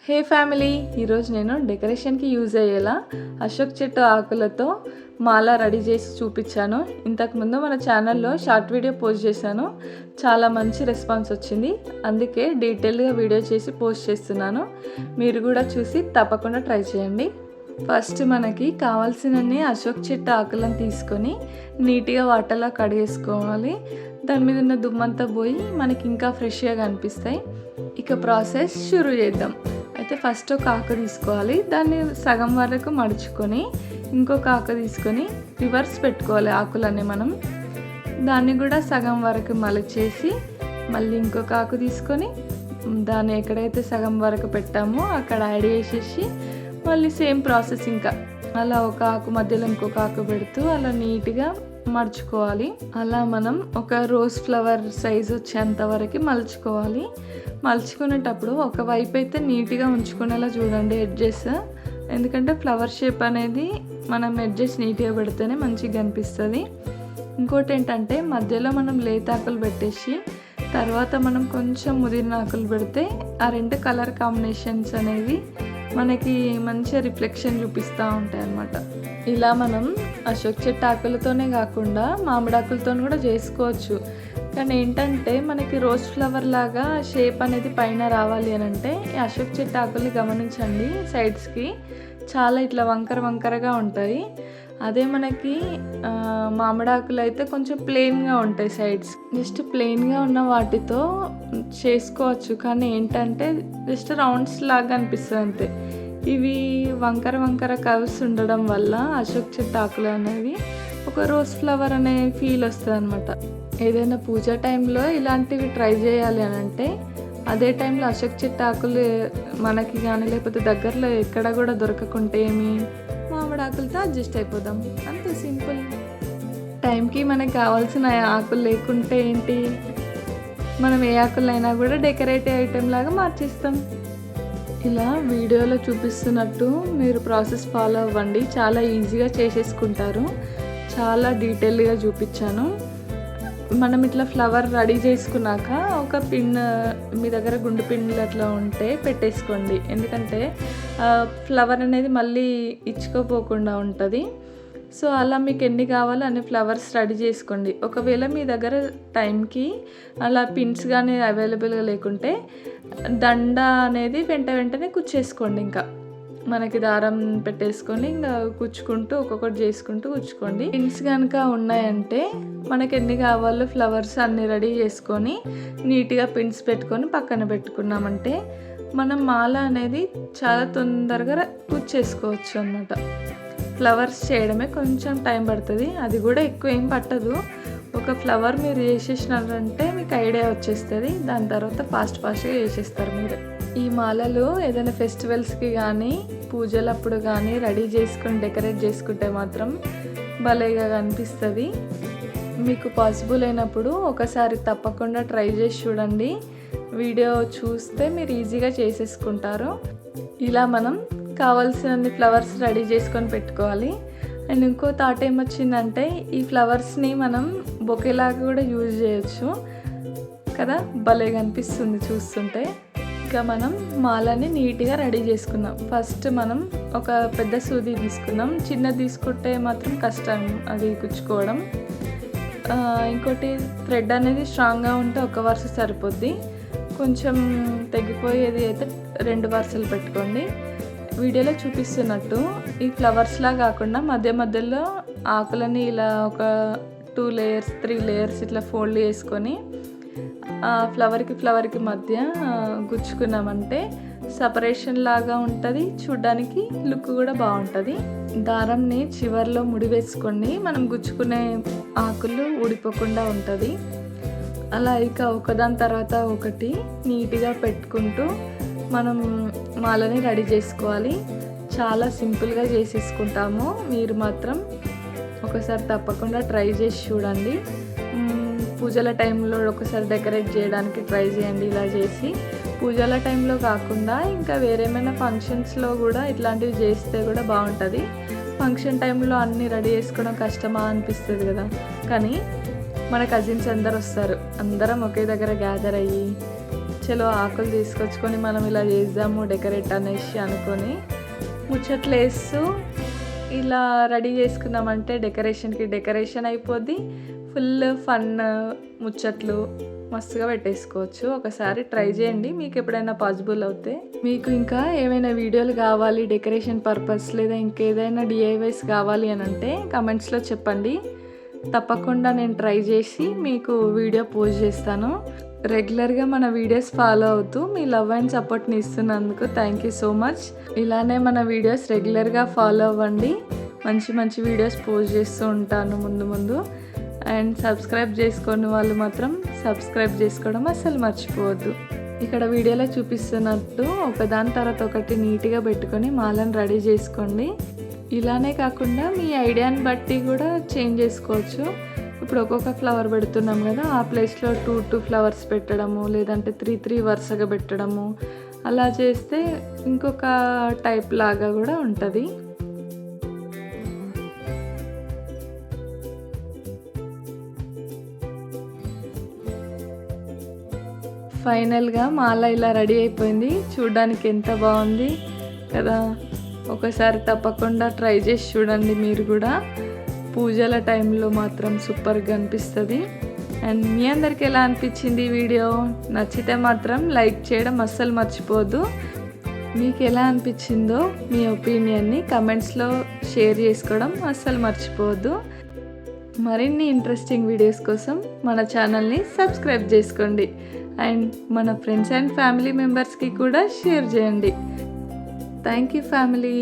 హే family, ఈరోజు నేను డెకరేషన్కి use అయ్యేలా అశోక్ చెట్టు ఆకులతో మాల రెడీ చేసి చూపించాను. ఇంతకుముందు మన ఛానల్లో షార్ట్ వీడియో పోస్ట్ చేశాను. చాలా మంచి రెస్పాన్స్ వచ్చింది. అందుకే డీటెయిల్గా వీడియో చేసి పోస్ట్ చేస్తున్నాను. మీరు కూడా చూసి తప్పకుండా ట్రై చేయండి. ఫస్ట్ మనకి కావాల్సినన్ని అశోక్ చెట్టు ఆకులను తీసుకొని నీట్గా వాటర్లో కడిగేసుకోవాలి. దాని మీద ఉన్న దుమ్మంతా పోయి మనకి ఇంకా ఫ్రెష్గా కనిపిస్తాయి. ఇక ప్రాసెస్ షురూ చేద్దాం. అయితే ఫస్ట్ ఒక ఆకు తీసుకోవాలి, దాన్ని సగం వరకు మడుచుకొని ఇంకొక ఆకు తీసుకొని రివర్స్ పెట్టుకోవాలి. ఆకులన్నీ మనం దాన్ని కూడా సగం వరకు మలిచేసి మళ్ళీ ఇంకొక ఆకు తీసుకొని దాన్ని ఎక్కడైతే సగం వరకు పెట్టామో అక్కడ యాడ్ చేసేసి మళ్ళీ సేమ్ ప్రాసెస్ ఇంకా అలా ఒక ఆకు మధ్యలో ఇంకొక ఆకు పెడుతూ అలా నీట్గా మడుచుకోవాలి. అలా మనం ఒక రోజ్ ఫ్లవర్ సైజ్ వచ్చేంత వరకు మలుచుకోవాలి. మలుచుకునేటప్పుడు ఒకవైపు అయితే నీట్గా ఉంచుకునేలా చూడండి ఎడ్జెస్, ఎందుకంటే ఫ్లవర్ షేప్ అనేది మనం ఎడ్జెస్ నీట్గా పెడితేనే మంచిగా కనిపిస్తుంది. ఇంకోటి ఏంటంటే మధ్యలో మనం లేతాకులు పెట్టేసి తర్వాత మనం కొంచెం ముదిరిన ఆకులు పెడితే ఆ రెండు కలర్ కాంబినేషన్స్ అనేవి మనకి మంచిగా రిఫ్లెక్షన్ చూపిస్తూ ఉంటాయి అన్నమాట. ఇలా మనం అశోక్ చెట్టు ఆకులతోనే కాకుండా మామిడాకులతో కూడా చేసుకోవచ్చు. కానీ ఏంటంటే మనకి రోజ్ ఫ్లవర్ లాగా షేప్ అనేది పైన రావాలి అని అంటే ఈ అశోక్ చెట్టు ఆకుల్ని గమనించండి, సైడ్స్కి చాలా ఇట్లా వంకర వంకరగా ఉంటాయి. అదే మనకి మామిడాకులు అయితే కొంచెం ప్లెయిన్గా ఉంటాయి సైడ్స్. జస్ట్ ప్లెయిన్గా ఉన్న వాటితో చేసుకోవచ్చు, కానీ ఏంటంటే జస్ట్ రౌండ్స్ లాగా అనిపిస్తుంది అంతే. ఇవి వంకర వంకర కర్వ్స్ ఉండడం వల్ల అశోక్ చెట్టు ఆకులు అనేవి ఒక రోజ్ ఫ్లవర్ అనే ఫీల్ వస్తుంది అనమాట. ఏదైనా పూజ టైంలో ఇలాంటివి ట్రై చేయాలి అని అంటే అదే టైంలో అశోక్ చెట్టు ఆకులు మనకి కానీ లేకపోతే దగ్గరలో ఎక్కడ కూడా దొరకకుంటే ఏమి మామిడాకులతో అడ్జస్ట్ అయిపోదాం, అంత సింపుల్. టైంకి మనకు కావాల్సిన ఆకులు లేకుంటే ఏంటి, మనం ఏ ఆకులైనా కూడా డెకరేటివ్ ఐటెం లాగా మార్చేస్తాం. ఇలా వీడియోలో చూపిస్తున్నట్టు మీరు ప్రాసెస్ ఫాలో అవ్వండి, చాలా ఈజీగా చేసేసుకుంటారు. చాలా డీటెయిల్గా చూపించాను. మనం ఇట్లా ఫ్లవర్ రెడీ చేసుకున్నాక ఒక పిన్ మీ దగ్గర గుండు పిన్నులు అట్లా ఉంటే పెట్టేసుకోండి, ఎందుకంటే ఫ్లవర్ అనేది మళ్ళీ ఇచ్చుకోపోకుండా ఉంటుంది. సో అలా మీకు ఎన్ని కావాలో అన్ని ఫ్లవర్స్ రెడీ చేసుకోండి. ఒకవేళ మీ దగ్గర టైంకి అలా పిన్స్ కానీ అవైలబుల్గా లేకుంటే దండ అనేది వెంటనే కుచ్చేసుకోండి. ఇంకా మనకి దారం పెట్టేసుకొని ఇంకా కుచ్చుకుంటూ ఒక్కొక్కటి చేసుకుంటూ కుచ్చుకోండి. పిన్స్ కనుక ఉన్నాయంటే మనకి ఎన్ని కావాలో ఫ్లవర్స్ అన్నీ రెడీ చేసుకొని నీట్గా పిన్స్ పెట్టుకొని పక్కన పెట్టుకున్నామంటే మనం మాల అనేది చాలా తొందరగా కుచ్చేసుకోవచ్చు అన్నమాట. ఫ్లవర్స్ చేయడమే కొంచెం టైం పడుతుంది, అది కూడా ఎక్కువ ఏం పట్టదు. ఒక ఫ్లవర్ మీరు చేసేసినారంటే మీకు ఐడియా వచ్చేస్తుంది, దాని తర్వాత ఫాస్ట్గా చేసేస్తారు మీరు. ఈ మాలలు ఏదైనా ఫెస్టివల్స్కి కానీ పూజలప్పుడు కానీ రెడీ చేసుకొని డెకరేట్ చేసుకుంటే మాత్రం భలేగా కనిపిస్తుంది. మీకు పాసిబుల్ అయినప్పుడు ఒకసారి తప్పకుండా ట్రై చేసి చూడండి. వీడియో చూస్తే మీరు ఈజీగా చేసేసుకుంటారు. ఇలా మనం కావాల్సినన్ని ఫ్లవర్స్ రెడీ చేసుకొని పెట్టుకోవాలి. అండ్ ఇంకో థాట్ ఏమొచ్చిందంటే ఈ ఫ్లవర్స్ని మనం బొకేలాగా కూడా యూజ్ చేయొచ్చు కదా, భలే కనిపిస్తుంది చూస్తుంటే. ఇంకా మనం మాలని నీట్గా రెడీ చేసుకున్నాం. ఫస్ట్ మనం ఒక పెద్ద సూది తీసుకున్నాం, చిన్నది తీసుకుంటే మాత్రం కష్టం అది కుచ్చుకోవడం. ఇంకోటి థ్రెడ్ అనేది స్ట్రాంగ్గా ఉంటే ఒక వరుస సరిపోద్ది, కొంచెం తెగిపోయేది అయితే 2 వరుసలు పెట్టుకోండి. వీడియోలో చూపిస్తున్నట్టు ఈ ఫ్లవర్స్లా కాకుండా మధ్యలో ఆకులని ఇలా ఒక 2 లేయర్స్ 3 లేయర్స్ ఇట్లా ఫోల్డ్ చేసుకొని ఫ్లవర్కి మధ్య గుచ్చుకున్నామంటే సపరేషన్ లాగా ఉంటుంది, చూడ్డానికి లుక్ కూడా బాగుంటుంది. దారంని చివర్లో ముడి వేసుకోండి, మనం గుచ్చుకునే ఆకులు ఊడిపోకుండా ఉంటుంది. అలా ఇక ఒకదాని తర్వాత ఒకటి నీట్గా పెట్టుకుంటూ మనం మాలని రెడీ చేసుకోవాలి. చాలా సింపుల్గా చేసేసుకుంటాము. మీరు మాత్రం ఒకసారి తప్పకుండా ట్రై చేసి చూడండి. పూజల టైంలో ఒకసారి డెకరేట్ చేయడానికి ట్రై చేయండి. ఇలా చేసి పూజల టైంలో కాకుండా ఇంకా వేరేమైనా ఫంక్షన్స్లో కూడా ఇట్లాంటివి చేస్తే కూడా బాగుంటుంది. ఫంక్షన్ టైంలో అన్నీ రెడీ చేసుకోవడం కష్టమా అనిపిస్తుంది కదా, కానీ మన కజిన్స్ అందరు వస్తారు, అందరం ఒకే దగ్గర గ్యాదర్ అయ్యి చలో ఆకులు తీసుకొచ్చుకొని మనం ఇలా చేద్దాము డెకరేట్ అనేసి అనుకొని ముచ్చట్లు వేస్తూ ఇలా రెడీ చేసుకున్నామంటే డెకరేషన్ అయిపోద్ది. ఫుల్ ఫన్ ముచ్చట్లు మస్తుగా పెట్టేసుకోవచ్చు. ఒకసారి ట్రై చేయండి మీకు ఎప్పుడైనా పాసిబుల్ అవుతే. మీకు ఇంకా ఏమైనా వీడియోలు కావాలి డెకరేషన్ పర్పస్ లేదా ఇంకేదైనా DIYs కావాలి అని అంటే కమెంట్స్లో చెప్పండి. తప్పకుండా నేను ట్రై చేసి మీకు వీడియో పోస్ట్ చేస్తాను. రెగ్యులర్గా మన వీడియోస్ ఫాలో అవుతూ మీ లవ్ అండ్ సపోర్ట్ని ఇస్తున్నందుకు థ్యాంక్ యూ సో మచ్. ఇలానే మన వీడియోస్ రెగ్యులర్గా ఫాలో అవ్వండి. మంచి మంచి వీడియోస్ పోస్ట్ చేస్తూ ఉంటాను ముందు. అండ్ సబ్స్క్రైబ్ చేసుకున్న వాళ్ళు మాత్రం సబ్స్క్రైబ్ చేసుకోవడం అస్సలు మర్చిపోవద్దు. ఇక్కడ వీడియోలో చూపిస్తున్నట్టు ఒకదాని తర్వాత ఒకటి నీట్గా పెట్టుకొని మాలను రెడీ చేసుకోండి. ఇలానే కాకుండా మీ ఐడియాని బట్టి కూడా చేంజ్ చేసుకోవచ్చు. ఇప్పుడు ఒక్కొక్క ఫ్లవర్ పెడుతున్నాం కదా, ఆ ప్లేస్లో 2 ఫ్లవర్స్ పెట్టడము, లేదంటే 3 వరుసగా పెట్టడము, అలా చేస్తే ఇంకొక టైప్ లాగా కూడా ఉంటుంది. ఫైనల్గా మాల ఇలా రెడీ అయిపోయింది. చూడడానికి ఎంత బాగుంది కదా. ఒకసారి తప్పకుండా ట్రై చేసి చూడండి మీరు కూడా. పూజల టైంలో మాత్రం సూపర్గా అనిపిస్తుంది. అండ్ మీ అందరికి ఎలా అనిపించింది ఈ వీడియో? నచ్చితే మాత్రం లైక్ చేయడం అస్సలు మర్చిపోవద్దు. మీకు ఎలా అనిపించిందో మీ ఒపీనియన్ని కమెంట్స్లో షేర్ చేసుకోవడం అస్సలు మర్చిపోవద్దు. మరిన్ని ఇంట్రెస్టింగ్ వీడియోస్ కోసం మన ఛానల్ని సబ్స్క్రైబ్ చేసుకోండి. అండ్ మన ఫ్రెండ్స్ అండ్ ఫ్యామిలీ మెంబర్స్కి కూడా షేర్ చేయండి. Thank you family.